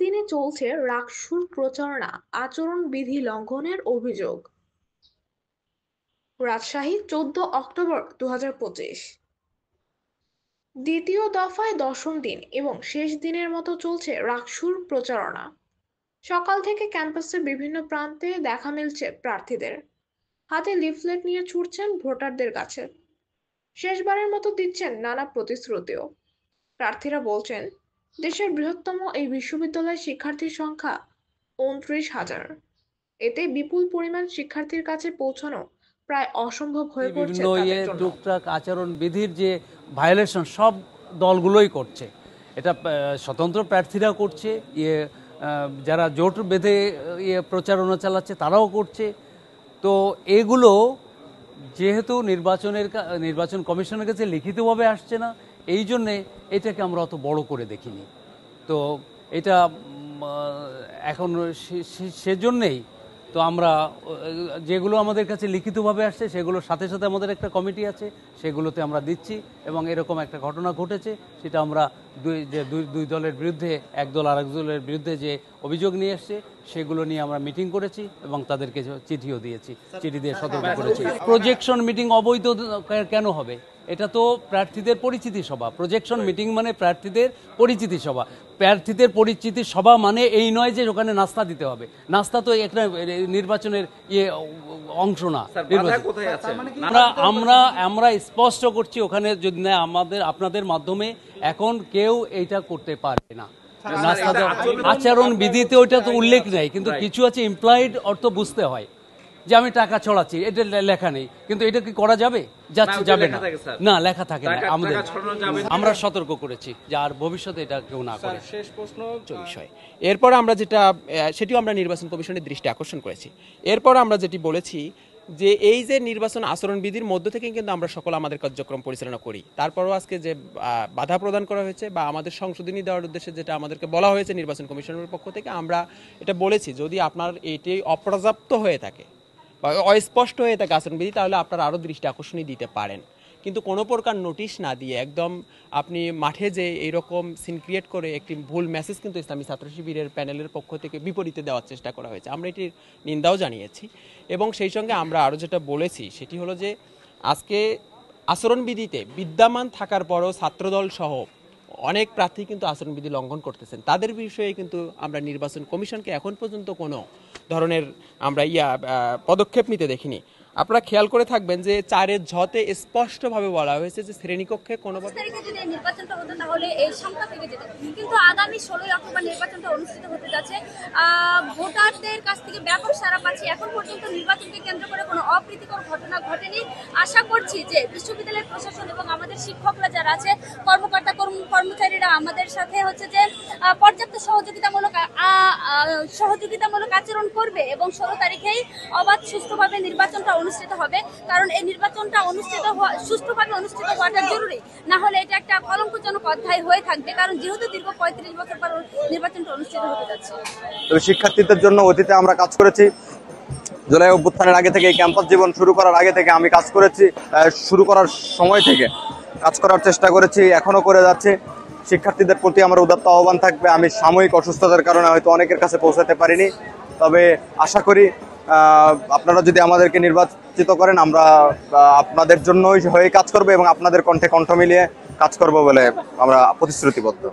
দিনে চলছে রাকসুর প্রচারণা আচরণবিধি লঙ্ঘনের অভিযোগ। রাজশাহী 14 অক্টোবর 2025। দ্বিতীয় দফায় দশম দিন এবং শেষ দিনের মতো চলছে রাকসুর প্রচারণা। সকাল থেকে ক্যাম্পাসের বিভিন্ন প্রান্তে দেখা মিলছে প্রার্থীদের। হাতে লিফলেট নিয়ে ছুটছেন ভোটারদের কাছে। শেষবারের মতো দিচ্ছেন নানা প্রতিশ্রুতিও। প্রার্থীরা বলছেন, দেশের বৃহত্তম এই বিশ্ববিদ্যালয়ের শিক্ষার্থীর সংখ্যা 29,000। এতে বিপুল পরিমাণ শিক্ষার্থীর কাছে পৌঁছানো প্রায় অসম্ভব হয়ে পড়ছে বিভিন্ন তাদের জন্য। টুকটাক আচরণ বিধির যে ভায়োলেশন সব দলগুলোই করছে। এটা স্বতন্ত্র প্রার্থীরাও করছে, যারা জোট বেঁধে প্রচারণা চালাচ্ছে তারাও করছে। তো এগুলো যেহেতু নির্বাচন কমিশনের কাছে লিখিতভাবে আসছে না, এই জন্যে এটাকে আমরা অত বড় করে দেখিনি। তো এটা এখন সেজন্যেই তো আমরা যেগুলো আমাদের কাছে লিখিতভাবে আসছে সেগুলোর সাথে সাথে আমাদের একটা কমিটি আছে, সেগুলোতে আমরা দিচ্ছি। এবং এরকম একটা ঘটনা ঘটেছে, সেটা আমরা দুই দলের বিরুদ্ধে, এক দল আর এক দলের বিরুদ্ধে যে অভিযোগ নিয়ে এসছে সেগুলো নিয়ে আমরা মিটিং করেছি এবং তাদেরকে চিঠিও দিয়েছি, চিঠি দিয়ে সতর্ক করেছি। প্রজেকশন মিটিং অবৈধ কেন হবে? এটা তো প্রার্থীদের পরিচিতি সভা। প্রজেকশন মিটিং মানে প্রার্থীদের পরিচিতি সভা। প্রার্থীদের পরিচিতি সভা মানে এই নয় যে ওখানে নাস্তা দিতে হবে। নাস্তা তো একটা নির্বাচনের অংশ না। আমরা স্পষ্ট করছি, ওখানে যদি না আপনাদের মাধ্যমে এখন কেউ এইটা করতে পারে না। আচরণ বিধিতে ওইটা তো উল্লেখ নেই, কিন্তু কিছু আছে ইমপ্লয়েড অর্থ বুঝতে হয় যে আমি টাকা ছড়াচ্ছি, এটা লেখা নেই, কিন্তু এটা কি করা যাবে? যাবে না, না লেখা থাকে না। আমরা সতর্ক করেছি যে আর ভবিষ্যতে এটা কেউ না করে। শেষ প্রশ্ন বিষয়, এরপর আমরা সেটিও আমরা নির্বাচন কমিশনের দৃষ্টি আকর্ষণ করেছি। এরপর আমরা যেটি বলেছি যে এই যে নির্বাচন আচরণবিধির মধ্য থেকে কিন্তু আমরা সকল আমাদের কার্যক্রম পরিচালনা করি। তারপরও আজকে যে বাধা প্রদান করা হয়েছে বা আমাদের সংশোধনী দেওয়ার উদ্দেশ্যে যেটা আমাদেরকে বলা হয়েছে নির্বাচন কমিশনের পক্ষ থেকে, আমরা এটা বলেছি যদি আপনার এটি অপর্যাপ্ত হয়ে থাকে বা অস্পষ্ট হয়ে থাকে আচরণবিধি, তাহলে আপনারা আরও দৃষ্টি আকর্ষণই দিতে পারেন। কিন্তু কোনো প্রকার নোটিশ না দিয়ে একদম আপনি মাঠে যে এইরকম সিন ক্রিয়েট করে একটি ভুল মেসেজ কিন্তু ইসলামী ছাত্র শিবিরের প্যানেলের পক্ষ থেকে বিপরীতে দেওয়ার চেষ্টা করা হয়েছে। আমরা এটির নিন্দাও জানিয়েছি এবং সেই সঙ্গে আমরা আরও যেটা বলেছি সেটি হলো যে আজকে আচরণবিধিতে বিদ্যমান থাকার পরও ছাত্রদল সহ অনেক প্রার্থী কিন্তু আচরণবিধি লঙ্ঘন করতেছেন। তাদের বিষয়ে কিন্তু আমরা নির্বাচন কমিশনকে এখন পর্যন্ত কোনো ধরনের আমরা পদক্ষেপ নিতে দেখিনি। আপনারা খেয়াল করে থাকবেন যে 4-এর ঝতে স্পষ্টভাবে বলা হয়েছে যে শ্রেণীকক্ষে কোনোভাবে নির্বাচনটা হতো তাহলে এই সংখ্যা থেকে যেত, কিন্তু আগামী 16 অক্টোবর নির্বাচনটা অনুষ্ঠিত হতে যাচ্ছে। ভোটারদের কাছ থেকে ব্যাপক সাড়া পাচ্ছি। এখন পর্যন্ত নির্বাচনকে কেন্দ্র করে কোনো অপ্রীতিকর ঘটনা ঘটেনি। আশা করছি যে বিশ্ববিদ্যালয়ের প্রশাসন এবং আমাদের শিক্ষকরা যারা আছে, কর্মচারীরা আমাদের সাথে হচ্ছে যে পর্যাপ্ত সহযোগিতামূলক আচরণ করবে এবং 16 তারিখেই অবাধ সুষ্ঠুভাবে নির্বাচনটা অনুষ্ঠিত হবে। কারণ এই নির্বাচনটা সুষ্ঠুভাবে অনুষ্ঠিত হওয়াটা জরুরি, না হলে এটা একটা কলঙ্কজনক অধ্যায় হয়ে থাকবে। কারণ যেহেতু দীর্ঘ 35 বছর পর নির্বাচনটা অনুষ্ঠিত হতে যাচ্ছে। শিক্ষার্থীদের জন্য অতীতে আমরা কাজ করেছি। জুলাই অভ্যুত্থানের আগে থেকে, ক্যাম্পাস জীবন শুরু করার আগে থেকে আমি কাজ করেছি। শুরু করার সময় থেকে কাজ করার চেষ্টা করেছি, এখনো করে যাচ্ছে। শিক্ষার্থীদের প্রতি আমার উদাত্ত আহ্বান থাকবে। আমি সাময়িক অসুস্থতার কারণে হয়তো অনেকের কাছে পৌঁছাতে পারিনি, তবে আশা করি আপনারা যদি আমাদেরকে নির্বাচিত করেন, আমরা আপনাদের জন্যই হয়ে কাজ করবো এবং আপনাদের কণ্ঠে কণ্ঠ মিলিয়ে কাজ করব বলে আমরা প্রতিশ্রুতিবদ্ধ।